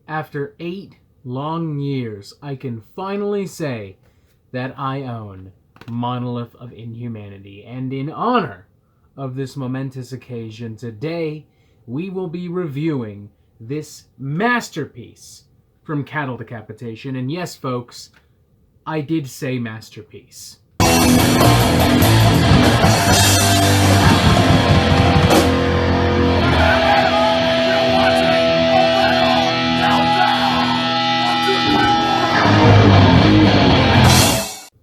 After 8 long years, I can finally say that I own Monolith of Inhumanity, and in honor of this momentous occasion, today we will be reviewing this masterpiece from Cattle Decapitation. And yes, folks, I did say masterpiece.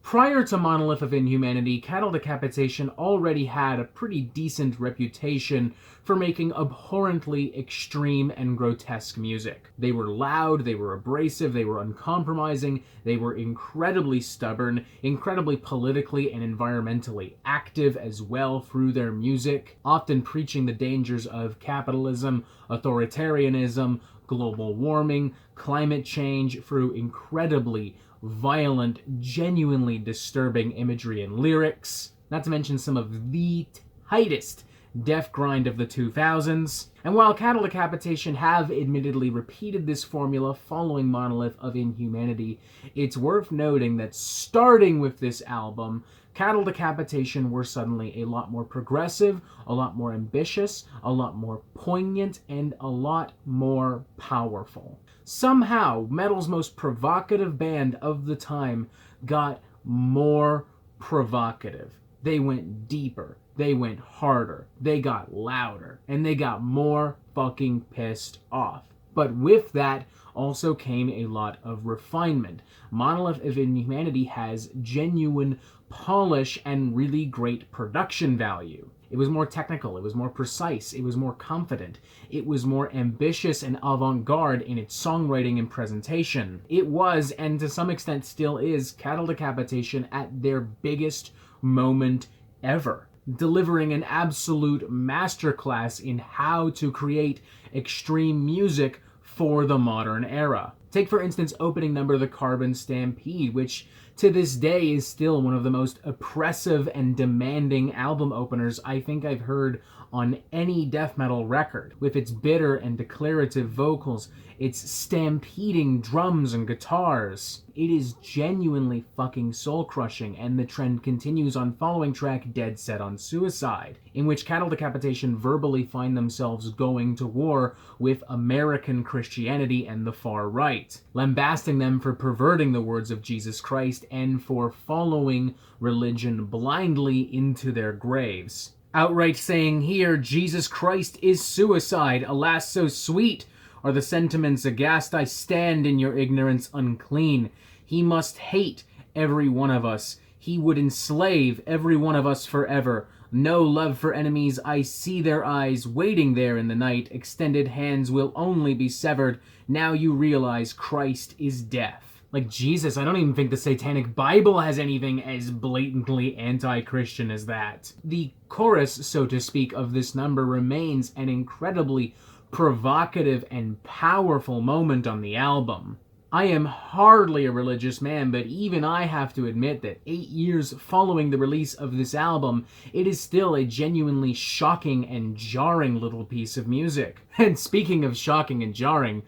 Prior to Monolith of Inhumanity, Cattle Decapitation already had a pretty decent reputation for making abhorrently extreme and grotesque music. They were loud, they were abrasive, they were uncompromising, they were incredibly stubborn, incredibly politically and environmentally active as well through their music, often preaching the dangers of capitalism, authoritarianism, global warming, climate change through incredibly violent, genuinely disturbing imagery and lyrics, not to mention some of the tightest death grind of the 2000s. And while Cattle Decapitation have admittedly repeated this formula following Monolith of Inhumanity, it's worth noting that starting with this album, Cattle Decapitation were suddenly a lot more progressive, a lot more ambitious, a lot more poignant, and a lot more powerful. Somehow, metal's most provocative band of the time got more provocative. They went deeper, they went harder, they got louder, and they got more fucking pissed off. But with that also came a lot of refinement. Monolith of Inhumanity has genuine polish and really great production value. It was more technical, it was more precise, it was more confident, it was more ambitious and avant-garde in its songwriting and presentation. It was, and to some extent still is, Cattle Decapitation at their biggest moment ever, delivering an absolute masterclass in how to create extreme music for the modern era. Take, for instance, opening number The Carbon Stampede, which to this day is still one of the most oppressive and demanding album openers I think I've heard on any death metal record. With its bitter and declarative vocals, its stampeding drums and guitars. It is genuinely fucking soul-crushing, and the trend continues on following track Dead Set on Suicide, in which Cattle Decapitation verbally find themselves going to war with American Christianity and the far right, lambasting them for perverting the words of Jesus Christ and for following religion blindly into their graves. Outright saying here, Jesus Christ is suicide, alas so sweet are the sentiments aghast I stand in your ignorance unclean. He must hate every one of us. He would enslave every one of us forever. No love for enemies, I see their eyes waiting there in the night. Extended hands will only be severed. Now you realize Christ is death. Like Jesus, I don't even think the Satanic Bible has anything as blatantly anti-Christian as that. The chorus, so to speak, of this number remains an incredibly provocative and powerful moment on the album. I am hardly a religious man, but even I have to admit that 8 years following the release of this album, it is still a genuinely shocking and jarring little piece of music. And speaking of shocking and jarring,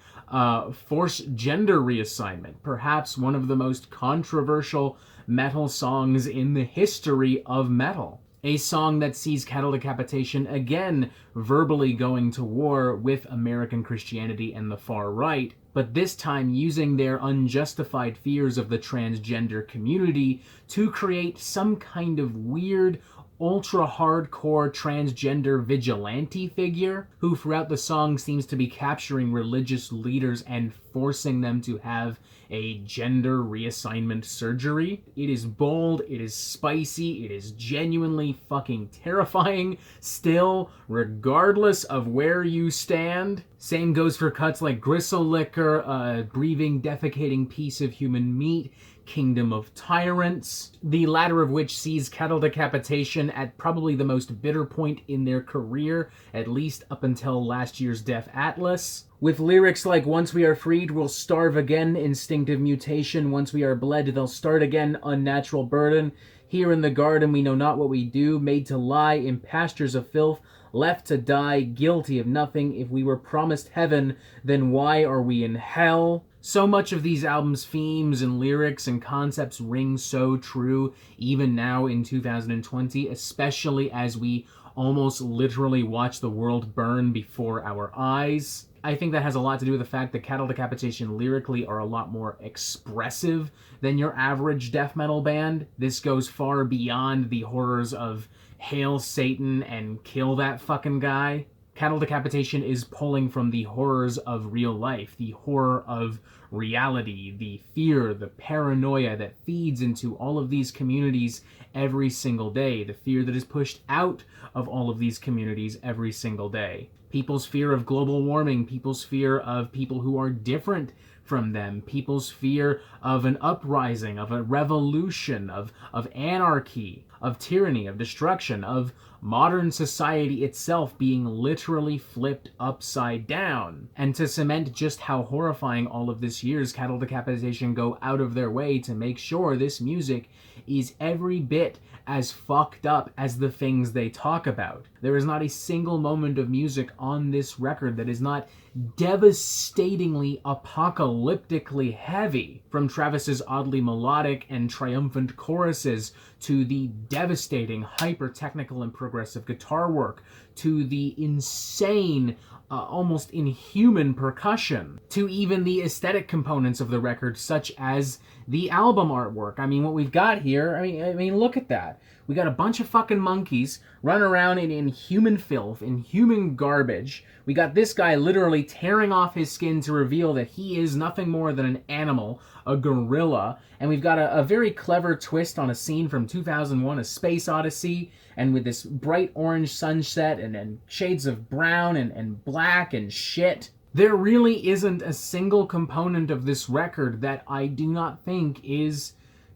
Forced Gender Reassignment, perhaps one of the most controversial metal songs in the history of metal. A song that sees Cattle Decapitation again verbally going to war with American Christianity and the far right, but this time using their unjustified fears of the transgender community to create some kind of weird, ultra-hardcore transgender vigilante figure who throughout the song seems to be capturing religious leaders and forcing them to have a gender reassignment surgery. It is bold, it is spicy, it is genuinely fucking terrifying still, regardless of where you stand. Same goes for cuts like Gristle Liquor, a breathing, defecating piece of human meat, Kingdom of Tyrants, the latter of which sees Cattle Decapitation at probably the most bitter point in their career, at least up until last year's Death Atlas. With lyrics like, once we are freed, we'll starve again, instinctive mutation, once we are bled, they'll start again, unnatural burden. Here in the garden we know not what we do, made to lie in pastures of filth, left to die, guilty of nothing. If we were promised heaven, then why are we in hell? So much of these albums' themes and lyrics and concepts ring so true, even now in 2020, especially as we almost literally watch the world burn before our eyes. I think that has a lot to do with the fact that Cattle Decapitation lyrically are a lot more expressive than your average death metal band. This goes far beyond the horrors of Hail Satan and kill that fucking guy. Cattle Decapitation is pulling from the horrors of real life, the horror of reality, the fear, the paranoia that feeds into all of these communities every single day, the fear that is pushed out of all of these communities every single day. People's fear of global warming, people's fear of people who are different from them, people's fear of an uprising, of a revolution, of anarchy, of tyranny, of destruction, of modern society itself being literally flipped upside down. And to cement just how horrifying all of this year's Cattle Decapitation go out of their way to make sure this music is every bit as fucked up as the things they talk about. There is not a single moment of music on this record that is not devastatingly apocalyptically heavy, from Travis's oddly melodic and triumphant choruses to the devastating hyper-technical and progressive guitar work, to the insane, almost inhuman percussion, to even the aesthetic components of the record, such as the album artwork. I mean, what we've got here, I mean, look at that. We got a bunch of fucking monkeys running around in human filth, in human garbage. We got this guy literally tearing off his skin to reveal that he is nothing more than an animal, a gorilla. And we've got a very clever twist on a scene from 2001, A Space Odyssey, and with this bright orange sunset and shades of brown and black and shit. There really isn't a single component of this record that I do not think is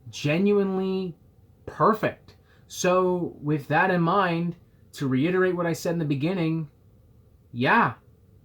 genuinely perfect. So, with that in mind, to reiterate what I said in the beginning, yeah,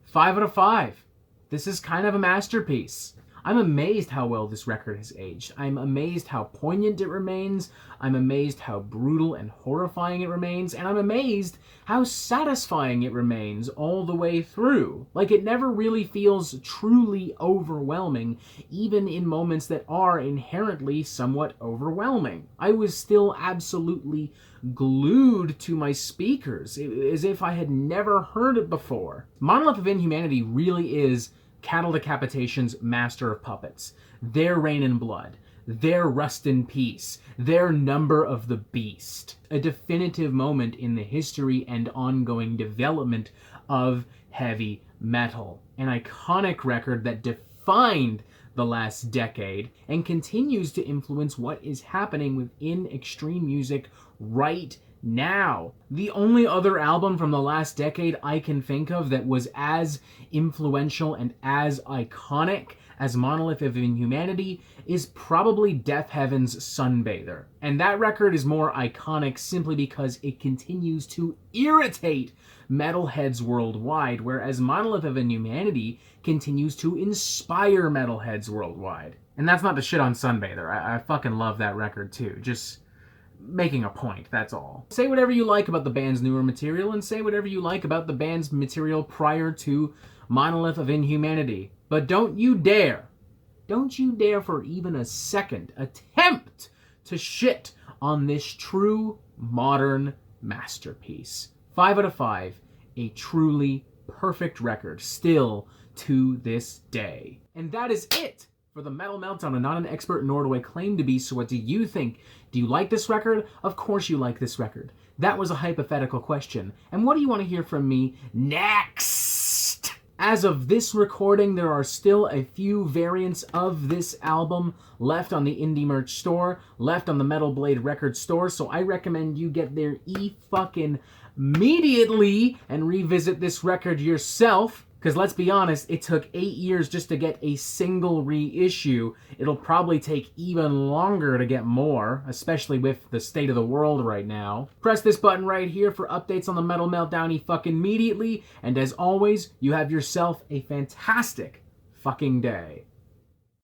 5 out of 5. This is kind of a masterpiece. I'm amazed how well this record has aged. I'm amazed how poignant it remains. I'm amazed how brutal and horrifying it remains. And I'm amazed how satisfying it remains all the way through. Like, it never really feels truly overwhelming, even in moments that are inherently somewhat overwhelming. I was still absolutely glued to my speakers, as if I had never heard it before. Monolith of Inhumanity really is Cattle Decapitation's master of puppets, their Reign in Blood, their Rust in Peace, their Number of the Beast, a definitive moment in the history and ongoing development of heavy metal, an iconic record that defined the last decade and continues to influence what is happening within extreme music right now. The only other album from the last decade I can think of that was as influential and as iconic as Monolith of Inhumanity is probably Death Heaven's Sunbather. And that record is more iconic simply because it continues to irritate metalheads worldwide, whereas Monolith of Inhumanity continues to inspire metalheads worldwide. And that's not to shit on Sunbather. I fucking love that record too. Just making a point, that's all. Say whatever you like about the band's newer material, and say whatever you like about the band's material prior to Monolith of Inhumanity. But don't you dare for even a second attempt to shit on this true modern masterpiece. 5 out of 5, a truly perfect record, still to this day. And that is it for the Metal Meltdown. I'm not an expert, nor do I claim to be, so what do you think? Do you like this record? Of course you like this record. That was a hypothetical question. And what do you want to hear from me next? As of this recording, there are still a few variants of this album left on the Indie Merch store, left on the Metal Blade Record store, so I recommend you get there immediately and revisit this record yourself. Because let's be honest, it took 8 years just to get a single reissue. It'll probably take even longer to get more, especially with the state of the world right now. Press this button right here for updates on the Metal Meltdown immediately. And as always, you have yourself a fantastic fucking day.